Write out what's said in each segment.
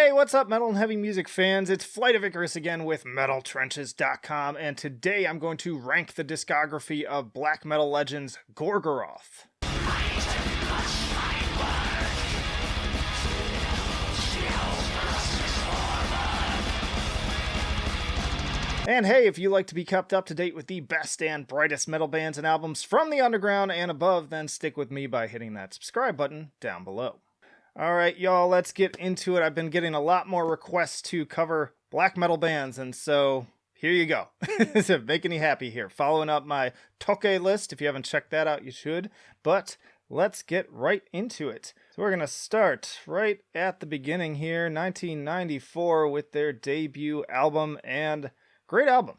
Hey, what's up, metal and heavy music fans? It's Flight of Icarus again with MetalTrenches.com, and today I'm going to rank the discography of black metal legends Gorgoroth. And hey, if you like to be kept up to date with the best and brightest metal bands and albums from the underground and above, then stick with me by hitting that subscribe button down below. Alright, y'all, let's get into it. I've been getting a lot more requests to cover black metal bands, and so here you go. So making me happy here. Following up my Toke list. If you haven't checked that out, you should. But let's get right into it. So we're going to start right at the beginning here, 1994, with their debut album, and great album.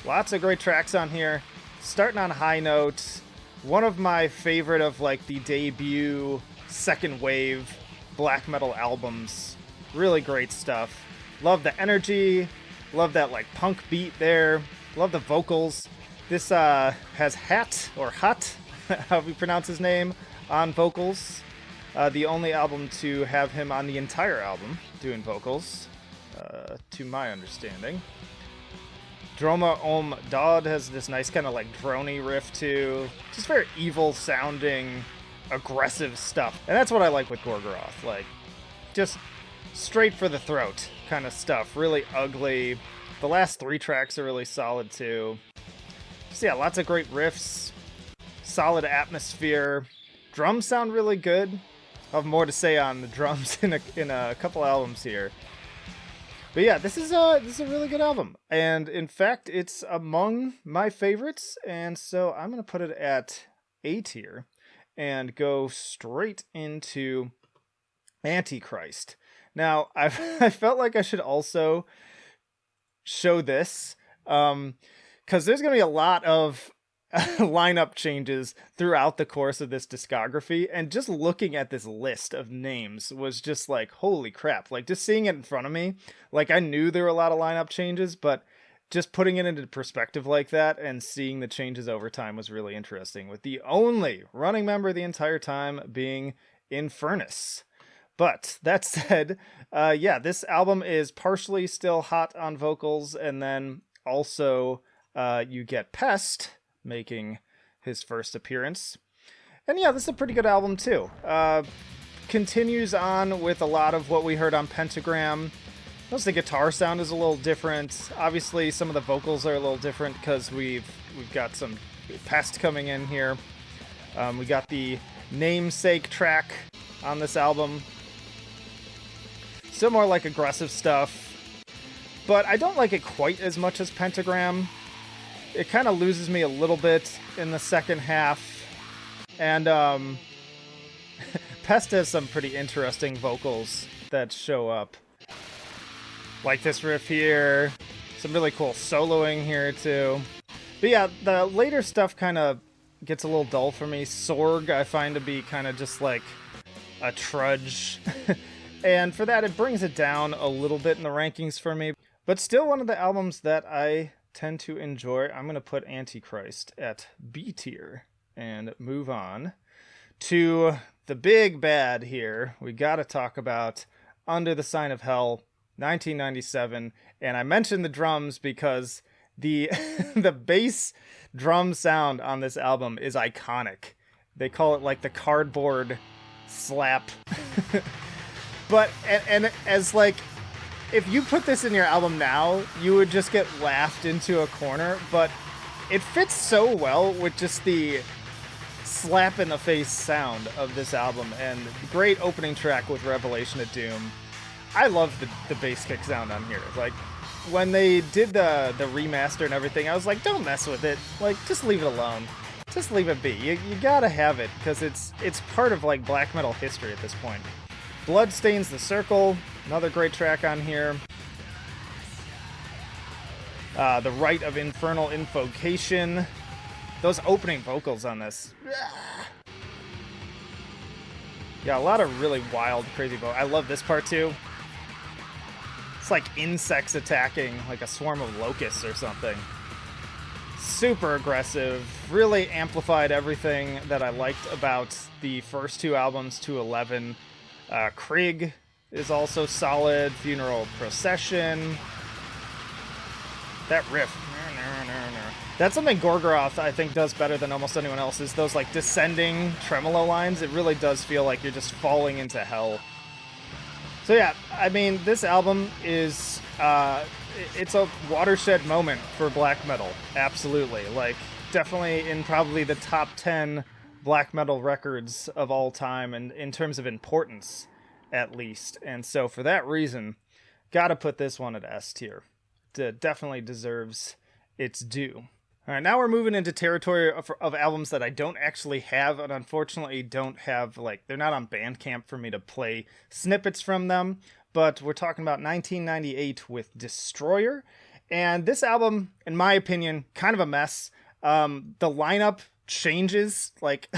Lots of great tracks on here. Starting on high notes. One of my favorite of like the debut second wave black metal albums. Really great stuff. Love the energy. Love that like punk beat there. Love the vocals. This has Hat, or Hut, however you pronounce his name, on vocals. The only album to have him on the entire album doing vocals, to my understanding. Droma Om Dod has this nice kind of like drony riff too. Just very evil sounding, aggressive stuff. And that's what I like with Gorgoroth. Like, just straight for the throat kind of stuff. Really ugly. The last three tracks are really solid too. Just, yeah, lots of great riffs. Solid atmosphere. Drums sound really good. I'll have more to say on the drums in a couple albums here. But yeah, this is a really good album. And in fact, it's among my favorites. And so I'm going to put it at A tier and go straight into Antichrist. Now, I felt like I should also show this, because there's going to be a lot of lineup changes throughout the course of this discography, and just looking at this list of names was just like, holy crap. Like, just seeing it in front of me, like, I knew there were a lot of lineup changes, but just putting it into perspective like that and seeing the changes over time was really interesting, with the only running member the entire time being Infernus. But that said, yeah, this album is partially still Hot on vocals, and then also you get Pest making his first appearance. And yeah, this is a pretty good album too. Continues on with a lot of what we heard on Pentagram. Notice the guitar sound is a little different. Obviously, some of the vocals are a little different because we've got some Pest coming in here. We got the namesake track on this album. Still more like aggressive stuff, but I don't like it quite as much as Pentagram. It kind of loses me a little bit in the second half, and Pest has some pretty interesting vocals that show up. Like this riff here, some really cool soloing here too. But yeah, the later stuff kind of gets a little dull for me. Sorg I find to be kind of just like a trudge. And for that, it brings it down a little bit in the rankings for me. But still one of the albums that I tend to enjoy. I'm going to put Antichrist at B tier and move on to the big bad here. We got to talk about Under the Sign of Hell, 1997. And I mentioned the drums because the the bass drum sound on this album is iconic. They call it like the cardboard slap. But, and as like, if you put this in your album now, you would just get laughed into a corner, but it fits so well with just the slap in the face sound of this album, and great opening track with Revelation of Doom. I love the bass kick sound on here. Like, when they did the remaster and everything, I was like, don't mess with it. Like, just leave it alone. Just leave it be. You gotta have it, because it's part of like black metal history at this point. Blood Stains the Circle, another great track on here. The Rite of Infernal Invocation. Those opening vocals on this. Yeah, a lot of really wild, crazy vocals. I love this part too. It's like insects attacking, like a swarm of locusts or something. Super aggressive, really amplified everything that I liked about the first two albums to 11. Krieg is also solid. Funeral Procession. That riff. That's something Gorgoroth, I think, does better than almost anyone else, is those, like, descending tremolo lines. It really does feel like you're just falling into hell. So, yeah, I mean, this album is, it's a watershed moment for black metal. Absolutely. Like, definitely in probably the top 10 black metal records of all time, and in terms of importance, at least. And so, for that reason, gotta put this one at S tier. It definitely deserves its due. All right, now we're moving into territory of albums that I don't actually have, and unfortunately don't have, like, they're not on Bandcamp for me to play snippets from them, but we're talking about 1998 with Destroyer, and this album, in my opinion, kind of a mess. The lineup changes, like,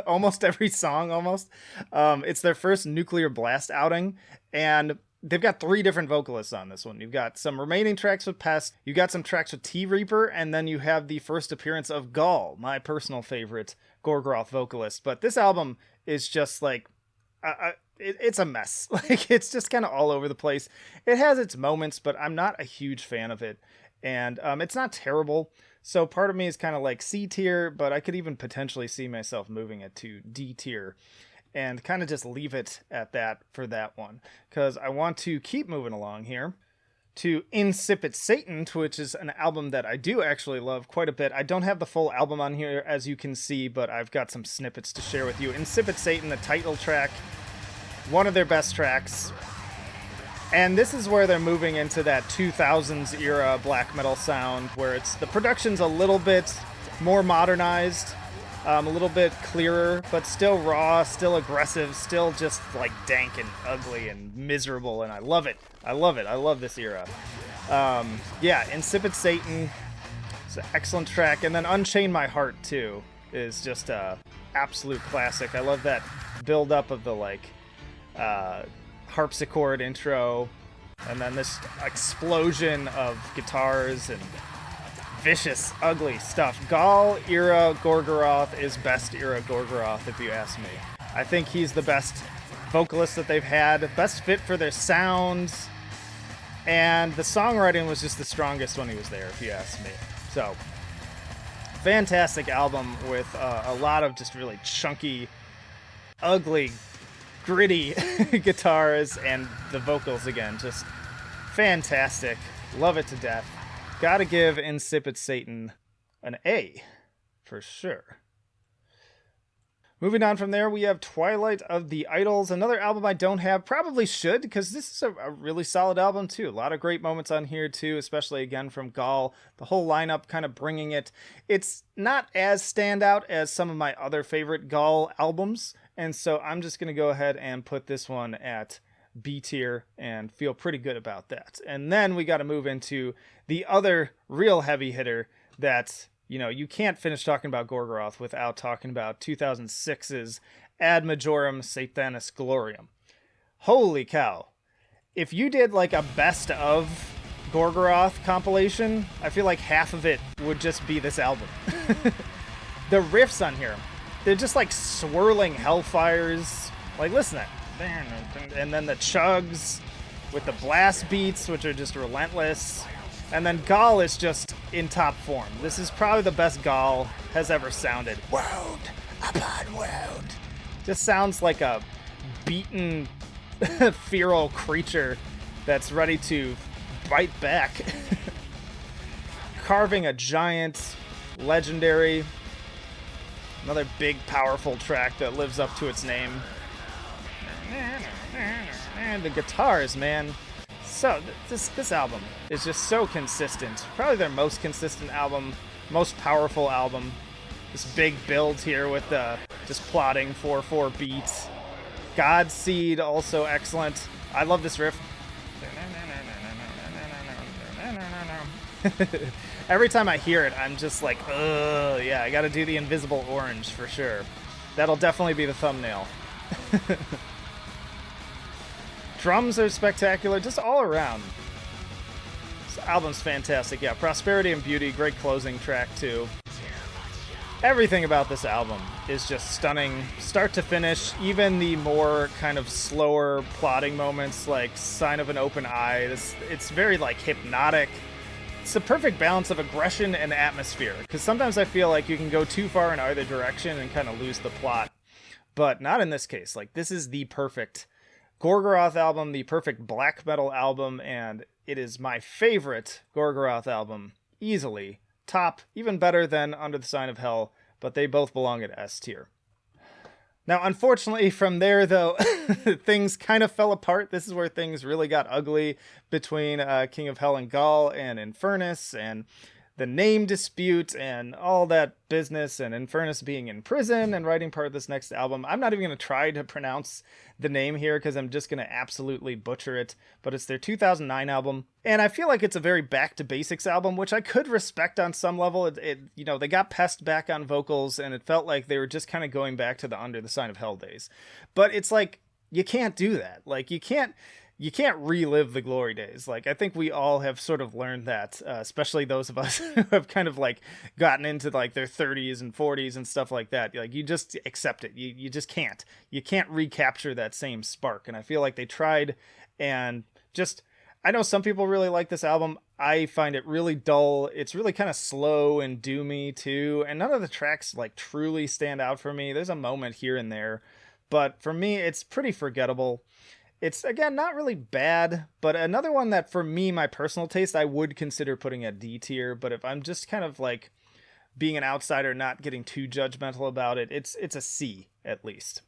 almost every song, almost. It's their first Nuclear Blast outing, and they've got 3 different vocalists on this one. You've got some remaining tracks with Pest, you got some tracks with T-Reaper, and then you have the first appearance of Gaul, my personal favorite Gorgoroth vocalist. But this album is just like, it's a mess. Like, it's just kind of all over the place. It has its moments, but I'm not a huge fan of it. And it's not terrible. So part of me is kind of like C tier, but I could even potentially see myself moving it to D tier. And kind of just leave it at that for that one. Because I want to keep moving along here to Incipit Satan, which is an album that I do actually love quite a bit. I don't have the full album on here, as you can see, but I've got some snippets to share with you. Incipit Satan, the title track, one of their best tracks. And this is where they're moving into that 2000s era black metal sound, where the production's a little bit more modernized. A little bit clearer, but still raw, still aggressive, still just like dank and ugly and miserable, and I love it. I love this era. Yeah, Incipit Satan is an excellent track, and then Unchain My Heart too is just a absolute classic. I love that build up of the like harpsichord intro, and then this explosion of guitars and vicious, ugly stuff. Gaul era Gorgoroth is best era Gorgoroth, if you ask me. I think he's the best vocalist that they've had, best fit for their sounds, and the songwriting was just the strongest when he was there, if you ask me. So, fantastic album with a lot of just really chunky, ugly, gritty guitars, and the vocals again, just fantastic. Love it to death. Gotta give Incipit Satan an A, for sure. Moving on from there, we have Twilight of the Idols, another album I don't have, probably should, because this is a really solid album too. A lot of great moments on here too, especially again from Gaul. The whole lineup kind of bringing it. It's not as standout as some of my other favorite Gaul albums, and so I'm just going to go ahead and put this one at B tier and feel pretty good about that. And then we got to move into the other real heavy hitter that, you know, you can't finish talking about Gorgoroth without talking about 2006's Ad Majorem Sathanas Gloriam. Holy cow. If you did like a best of Gorgoroth compilation, I feel like half of it would just be this album. The riffs on here, they're just like swirling hellfires. Like, listen to that. And then the chugs with the blast beats, which are just relentless. And then Gaul is just in top form. This is probably the best Gaul has ever sounded. World upon world. Just sounds like a beaten, feral creature that's ready to bite back. Carving a giant, legendary, another big, powerful track that lives up to its name. And the guitars, man. So this album is just so consistent. Probably their most consistent album, most powerful album. This big build here with the just plotting 4/4 beats. Godseed, also excellent. I love this riff. Every time I hear it, I'm just like, ugh, yeah, I gotta do the invisible orange for sure. That'll definitely be the thumbnail. Drums are spectacular, just all around. This album's fantastic. Yeah, Prosperity and Beauty, great closing track too. Everything about this album is just stunning, start to finish. Even the more kind of slower plotting moments, like Sign of an Open Eye, it's very like hypnotic. It's the perfect balance of aggression and atmosphere, because sometimes I feel like you can go too far in either direction and kind of lose the plot, but not in this case. Like, this is the perfect Gorgoroth album, the perfect black metal album, and it is my favorite Gorgoroth album, easily. Top, even better than Under the Sign of Hell, but they both belong at S tier. Now, unfortunately, from there, though, things kind of fell apart. This is where things really got ugly between King of Hell and Gaul and Infernus, and the name dispute and all that business, and Infernus being in prison and writing part of this next album. I'm not even going to try to pronounce the name here because I'm just going to absolutely butcher it, but it's their 2009 album, and I feel like it's a very back to basics album, which I could respect on some level. You know, they got Pest back on vocals, and it felt like they were just kind of going back to the Under the Sign of Hell days, but it's like, you can't do that. Like, you can't relive the glory days. Like, I think we all have sort of learned that, especially those of us who have kind of like gotten into like their 30s and 40s and stuff like that. Like, you just accept it. You just can't. You can't recapture that same spark. And I feel like they tried, and just, I know some people really like this album. I find it really dull. It's really kind of slow and doomy too. And none of the tracks like truly stand out for me. There's a moment here and there, but for me, it's pretty forgettable. It's, again, not really bad, but another one that, for me, my personal taste, I would consider putting at D tier, but if I'm just kind of, like, being an outsider, not getting too judgmental about it, it's a C, at least.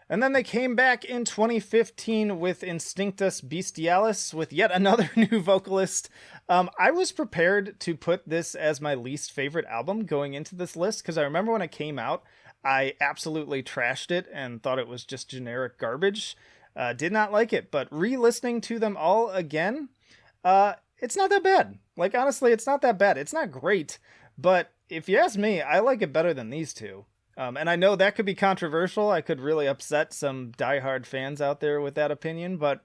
And then they came back in 2015 with Instinctus Bestialis, with yet another new vocalist. I was prepared to put this as my least favorite album going into this list, because I remember when it came out, I absolutely trashed it and thought it was just generic garbage. Did not like it, but re-listening to them all again, it's not that bad. Like, honestly, it's not that bad. It's not great, but if you ask me, I like it better than these two. And I know that could be controversial. I could really upset some diehard fans out there with that opinion, but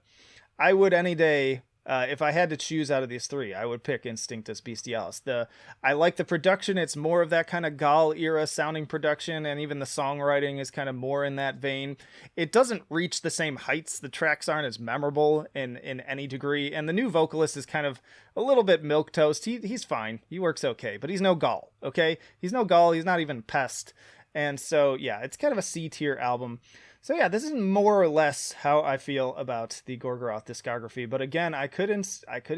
I would any day, if I had to choose out of these three, I would pick Instinctus Bestialis. I like the production. It's more of that kind of Gaul era sounding production, and even the songwriting is kind of more in that vein. It doesn't reach the same heights. The tracks aren't as memorable in any degree, and the new vocalist is kind of a little bit milquetoast. He's fine. He works okay, but he's no Gaul, okay? He's no Gaul. He's not even Pest. And so, yeah, it's kind of a C tier album. So yeah, this is more or less how I feel about the Gorgoroth discography. But again, I could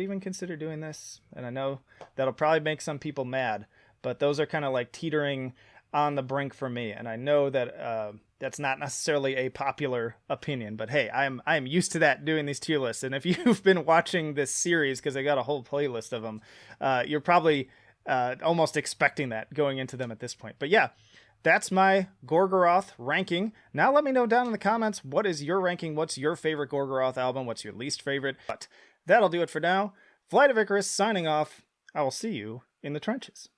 even consider doing this, and I know that'll probably make some people mad, but those are kind of like teetering on the brink for me. And I know that that's not necessarily a popular opinion, but hey, I am used to that doing these tier lists. And if you've been watching this series, because I got a whole playlist of them, you're probably almost expecting that going into them at this point. But yeah, that's my Gorgoroth ranking. Now let me know down in the comments, what is your ranking? What's your favorite Gorgoroth album? What's your least favorite? But that'll do it for now. Flight of Icarus signing off. I will see you in the trenches.